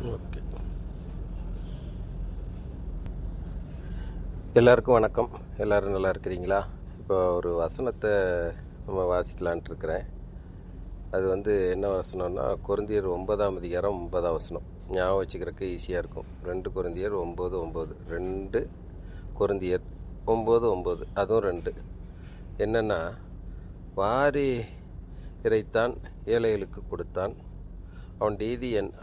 Okay. எல்லாருக்கும் வணக்கம். எல்லோரும் நல்லா இருக்கிறீங்களா? இப்போ ஒரு வசனத்தை நம்ம வாசிக்கலான்ட்டு இருக்கிறேன். அது என்ன வசனம்னா, கொரிந்தியர் 9ஆம் அதிகாரம் 9ஆம் வசனம். ஞாபகம் வச்சுக்கிறதுக்கு ஈஸியாக இருக்கும். 2 கொரிந்தியர் 9:9. 2 கொரிந்தியர் 9:9. அதுவும் 2. என்னென்னா, வாரி இறைத்தான் ஏழைகளுக்கு கொடுத்தான்,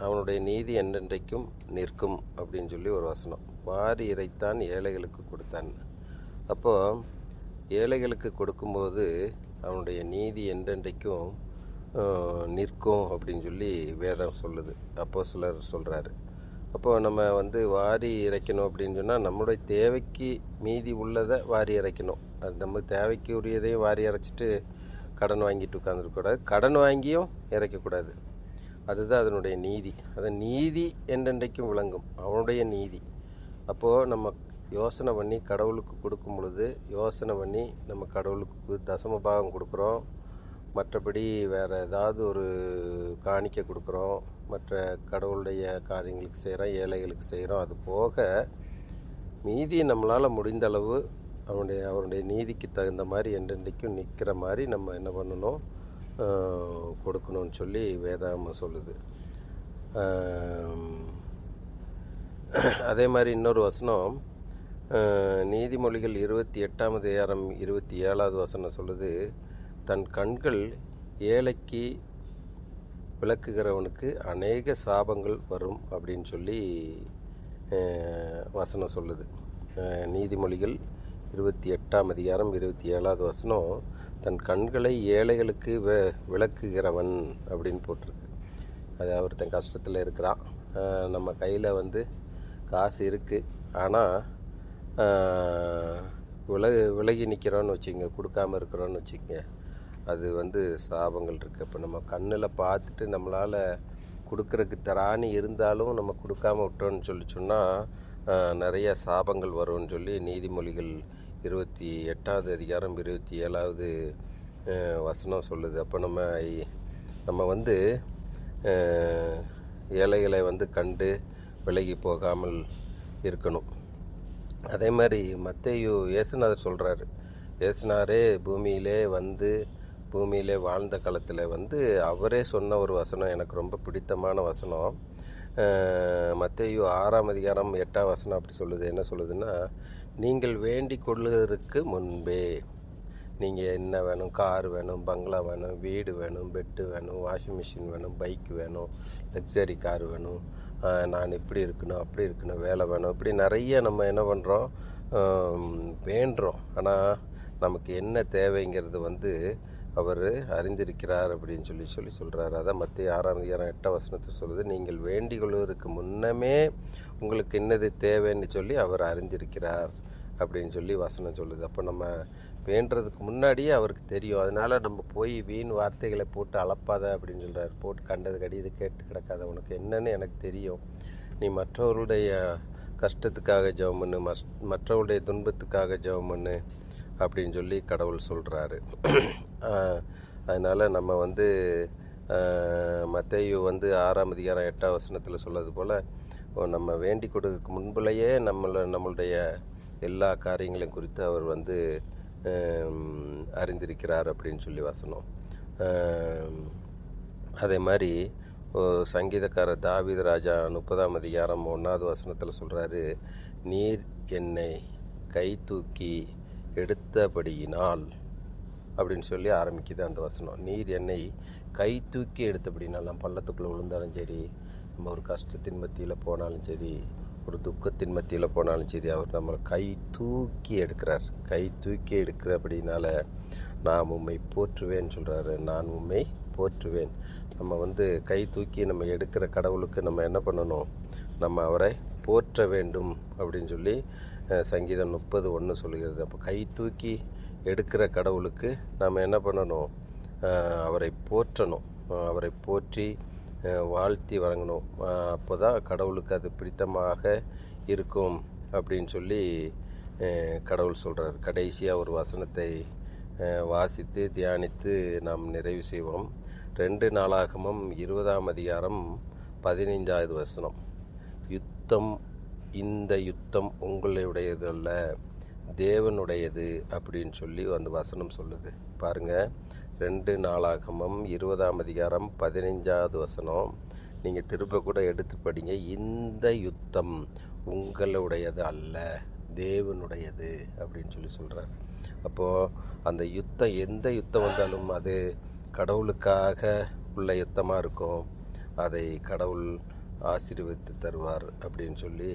அவனுடைய நீதி என்றென்றைக்கும் நிற்கும் அப்படின்னு சொல்லி ஒரு வசனம். வாரி இறைத்தான் ஏழைகளுக்கு கொடுத்தான். அப்போது ஏழைகளுக்கு கொடுக்கும்போது அவனுடைய நீதி என்றென்றைக்கும் நிற்கும் அப்படின்னு சொல்லி வேதம் சொல்லுது. அப்போஸ்தலர் சொல்கிறாரு. அப்போது நம்ம வாரி இறைக்கணும் அப்படின்னு சொன்னால் நம்மளுடைய தேவைக்கு மீதி உள்ளதை வாரி இறைக்கணும். அது நம்ம தேவைக்கு உரியதையும் வாரி இறைச்சிட்டு கடன் வாங்கிட்டு உட்காந்துருக்கக்கூடாது. கடன் வாங்கியும் இறைக்கக்கூடாது. அதுதான் அதனுடைய நீதி. அதன் நீதி என்றென்றைக்கும் விளங்கும், அவனுடைய நீதி. அப்போது நம்ம யோசனை பண்ணி கடவுளுக்கு கொடுக்கும் பொழுது நம்ம கடவுளுக்கு தசம பாகம் கொடுக்குறோம், மற்றபடி வேறு ஏதாவது ஒரு காணிக்கை கொடுக்குறோம், மற்ற கடவுளுடைய காரியங்களுக்கு செய்கிறோம், ஏழைகளுக்கு செய்கிறோம். அது போக மீதி நம்மளால் முடிந்த அளவு அவனுடைய நீதிக்கு தகுந்த மாதிரி என்றென்றைக்கும் நிற்கிற மாதிரி நம்ம என்ன பண்ணணும், கொடுக்கணும்னு சொல்லி வேதாகமம் சொல்லுது. அதே மாதிரி இன்னொரு வசனம், நீதிமொழிகள் 28ஆம் அதிகாரம் 27வது வசனம் சொல்லுது, தன் கண்கள் ஏழைக்கு விளக்குகிறவனுக்கு அநேக சாபங்கள் வரும் அப்படின்னு சொல்லி வசனம் சொல்லுது. நீதிமொழிகள் 28ஆம் அதிகாரம் 27வது வசனம், தன் கண்களை ஏழைகளுக்கு விளக்குகிறவன் அப்படின்னு போட்டிருக்கு. அது ஒருத்தன் கஷ்டத்தில் இருக்கிறான், நம்ம கையில் காசு இருக்குது, ஆனால் விலகி நிற்கிறோன்னு வச்சுங்க, கொடுக்காமல் இருக்கிறோன்னு வச்சுக்கங்க, அது சாபங்கள் இருக்குது. அப்போ நம்ம கண்ணில் பார்த்துட்டு நம்மளால் கொடுக்குறதுக்கு தராணி இருந்தாலும் நம்ம கொடுக்காம விட்டோன்னு சொன்னால் நிறைய சாபங்கள் வரும்னு சொல்லி நீதிமொழிகள் 28ஆவது அதிகாரம் 27வது வசனம் சொல்லுது. அப்போ நம்ம ஏழைகளை கண்டு விலகி போகாமல் இருக்கணும். அதே மாதிரி மத்தேயு இயேசுநாதர் சொல்கிறாரு. இயேசுநாதரே பூமியிலே வாழ்ந்த காலத்தில் அவரே சொன்ன ஒரு வசனம் எனக்கு ரொம்ப பிடித்தமான வசனம். மத்தேயு 6ஆம் அதிகாரம் 8ஆம் வசனம் அப்படி சொல்லுது. என்ன சொல்லுதுன்னா, நீங்கள் வேண்டிக் கொள்ளுவதற்கு முன்பே, நீங்கள் என்ன வேணும், கார் வேணும், பங்களா வேணும், வீடு வேணும், பெட்டு வேணும், வாஷிங் மிஷின் வேணும், பைக் வேணும், லக்ஸரி கார் வேணும், நான் இப்படி இருக்கணும், அப்படி இருக்கணும், வேலை வேணும், இப்படி நிறைய நம்ம என்ன பண்ணுறோம், வேண்டுறோம். ஆனால் நமக்கு என்ன தேவைங்கிறது அவர் அறிந்திருக்கிறார் அப்படின்னு சொல்லி சொல்கிறார். அதான் மத்தேயு 6ஆம் அதிகாரம் 8ஆம் வசனத்தை சொல்லுது, நீங்கள் வேண்டிக் கொள்வதற்கு முன்னமே உங்களுக்கு என்னது தேவைன்னு சொல்லி அவர் அறிந்திருக்கிறார் அப்படின்னு சொல்லி வசனம் சொல்லுது. அப்போ நம்ம வேண்டுறதுக்கு முன்னாடியே அவருக்கு தெரியும். அதனால் நம்ம போய் வீண் வார்த்தைகளை போட்டு அளப்பாத அப்படின்னு சொல்கிறார். போட்டு கண்டது கடிது கேட்டு கிடக்காத, உனக்கு என்னன்னு எனக்கு தெரியும், நீ மற்றவர்களுடைய கஷ்டத்துக்காக ஜெபம் பண்ணு, மற்றவருடைய துன்பத்துக்காக ஜெபம் பண்ணு அப்படின்னு சொல்லி கடவுள் சொல்கிறாரு. அதனால் நம்ம மத்தேயு 6ஆம் அதிகாரம் 8ஆம் வசனத்தில் சொல்லது போல் நம்ம வேண்டிக் கொடுக்க முன்புலையே நம்மளுடைய எல்லா காரியங்களையும் குறித்து அவர் அறிந்திருக்கிறார் அப்படின்னு சொல்லி வசனம். அதே மாதிரி சங்கீதக்காரர் தாவீது ராஜா 30ஆம் அதிகாரம் 1வது வசனத்தில் சொல்கிறாரு, நீர் என்னை கை தூக்கி எடுத்தபடியினால் அப்படின்னு சொல்லி ஆரம்பிக்குது அந்த வசனம். நீர் என்னை கை தூக்கி எடுத்தபடினால், நம்ம பள்ளத்துக்குள்ளே விழுந்தாலும் சரி, நம்ம ஒரு கஷ்டத்தின் மத்தியில் போனாலும் சரி, ஒரு துக்கத்தின் மத்தியில் போனாலும் சரி, அவர் நம்மளை கை தூக்கி எடுக்கிறார். கை தூக்கி எடுக்கிறபடினால நான் உம்மை போற்றுவேன்னு சொல்கிறாரு. நான் உம்மை போற்றுவேன். நம்ம கை தூக்கி நம்ம எடுக்கிற கடவுளுக்கு நம்ம என்ன பண்ணணும், நம்ம அவரை போற்ற வேண்டும் அப்படின்னு சொல்லி சங்கீதம் 30:1 சொல்லுகிறது. அப்போ கை தூக்கி எடுக்கிற கடவுளுக்கு நம்ம என்ன பண்ணணும், அவரை போற்றணும், அவரை போற்றி வாழ்த்தி வழங்கணும். அப்போ தான் கடவுளுக்கு அது பிடித்தமாக இருக்கும் அப்படின்னு சொல்லி கடவுள் சொல்கிறார். கடைசியாக ஒரு வசனத்தை வாசித்து தியானித்து நாம் நிறைவு செய்வோம். 2 நாளாகமம் 20ஆம் அதிகாரம் 15வது வசனம், யுத்தம் இந்த யுத்தம் உங்களுடையது அல்ல, தேவனுடையது அப்படின்னு சொல்லி அந்த வசனம் சொல்லுது. பாருங்கள், 2 நாளாகமம் 20ஆம் அதிகாரம் 15வது வசனம். நீங்கள் திரும்ப கூட எடுத்து படிங்க. இந்த யுத்தம் உங்களுடையது அல்ல, தேவனுடையது அப்படின்னு சொல்லி சொல்கிறார். அப்போது அந்த யுத்தம், எந்த யுத்தம் வந்தாலும் அது கடவுளுக்காக உள்ள யுத்தமாக இருக்கும். அதை கடவுள் ஆசீர்வதித்து தருவார் அப்படின்னு சொல்லி